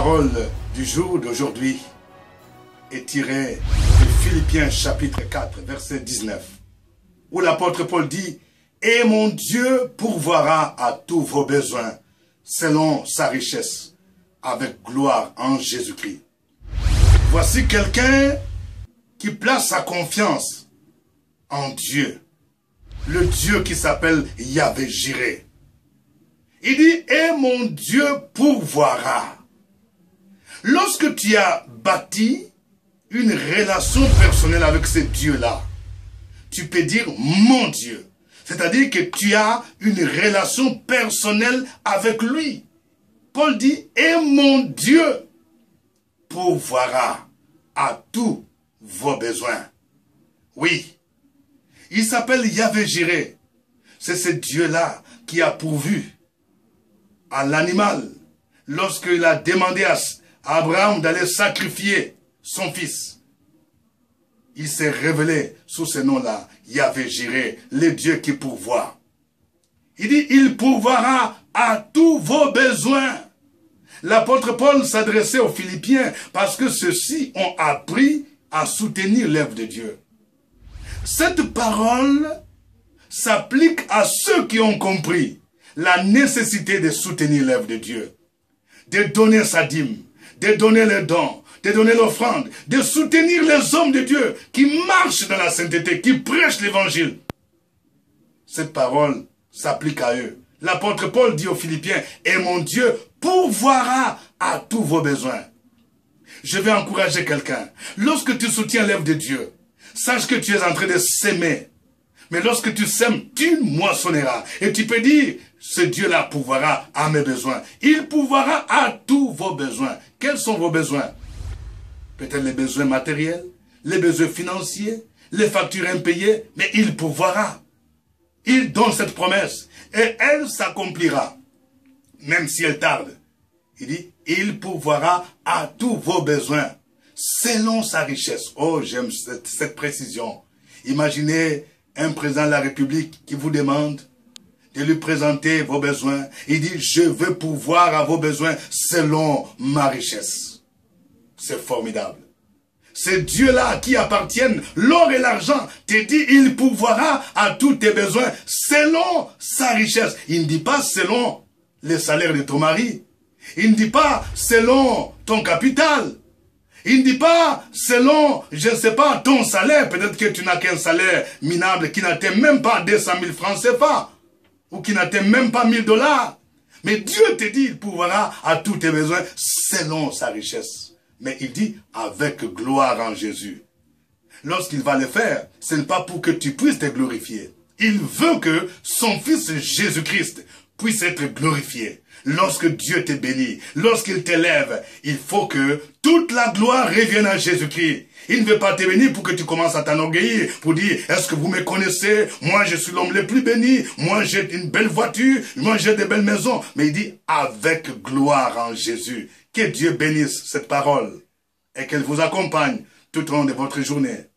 parole du jour d'aujourd'hui est tirée de Philippiens chapitre 4, verset 19, où l'apôtre Paul dit « Et mon Dieu pourvoira à tous vos besoins selon sa richesse, avec gloire en Jésus-Christ. » Voici quelqu'un qui place sa confiance en Dieu, le Dieu qui s'appelle Yahvé Jireh. Il dit « Et mon Dieu pourvoira ». Lorsque tu as bâti une relation personnelle avec ce Dieu-là, tu peux dire « mon Dieu ». C'est-à-dire que tu as une relation personnelle avec lui. Paul dit « Et mon Dieu pourvoira à tous vos besoins ». Oui, il s'appelle Yahvé Jireh. C'est ce Dieu-là qui a pourvu à l'animal lorsqu'il a demandé à Abraham d'aller sacrifier son fils. Il s'est révélé sous ce nom-là, Yahvé Jireh, le Dieu qui pourvoit. Il dit, il pourvoira à tous vos besoins. L'apôtre Paul s'adressait aux Philippiens parce que ceux-ci ont appris à soutenir l'œuvre de Dieu. Cette parole s'applique à ceux qui ont compris la nécessité de soutenir l'œuvre de Dieu, de donner sa dîme, de donner les dons, de donner l'offrande, de soutenir les hommes de Dieu qui marchent dans la sainteté, qui prêchent l'évangile. Cette parole s'applique à eux. L'apôtre Paul dit aux Philippiens, « Et mon Dieu pourvoira à tous vos besoins. » Je vais encourager quelqu'un. Lorsque tu soutiens l'œuvre de Dieu, sache que tu es en train de s'aimer. Mais lorsque tu sèmes, tu moissonneras. Et tu peux dire, ce Dieu-là pourvoira à mes besoins. Il pourvoira à tous vos besoins. Quels sont vos besoins? Peut-être les besoins matériels, les besoins financiers, les factures impayées, mais il pourvoira. Il donne cette promesse et elle s'accomplira, même si elle tarde. Il dit, il pourvoira à tous vos besoins, selon sa richesse. Oh, j'aime cette précision. Imaginez un président de la République qui vous demande de lui présenter vos besoins. Il dit, je veux pourvoir à vos besoins selon ma richesse. C'est formidable. C'est Dieu-là à qui appartiennent l'or et l'argent. Te dit, il pourvoira à tous tes besoins selon sa richesse. Il ne dit pas selon le salaire de ton mari. Il ne dit pas selon ton capital. Il ne dit pas selon, je ne sais pas, ton salaire. Peut-être que tu n'as qu'un salaire minable qui n'atteint même pas 200 000 francs CFA. Ou qui n'atteint même pas 1000 $. Mais Dieu te dit, il pourvoira à tous tes besoins selon sa richesse. Mais il dit, avec gloire en Jésus. Lorsqu'il va le faire, ce n'est pas pour que tu puisses te glorifier. Il veut que son fils Jésus-Christ puisse être glorifié. Lorsque Dieu te bénit, lorsqu'il t'élève, il faut que toute la gloire revienne à Jésus-Christ. Il ne veut pas te bénir pour que tu commences à t'enorgueillir, pour dire, est-ce que vous me connaissez? Moi, je suis l'homme le plus béni. Moi, j'ai une belle voiture. Moi, j'ai de belles maisons. Mais il dit, avec gloire en Jésus. Que Dieu bénisse cette parole et qu'elle vous accompagne tout au long de votre journée.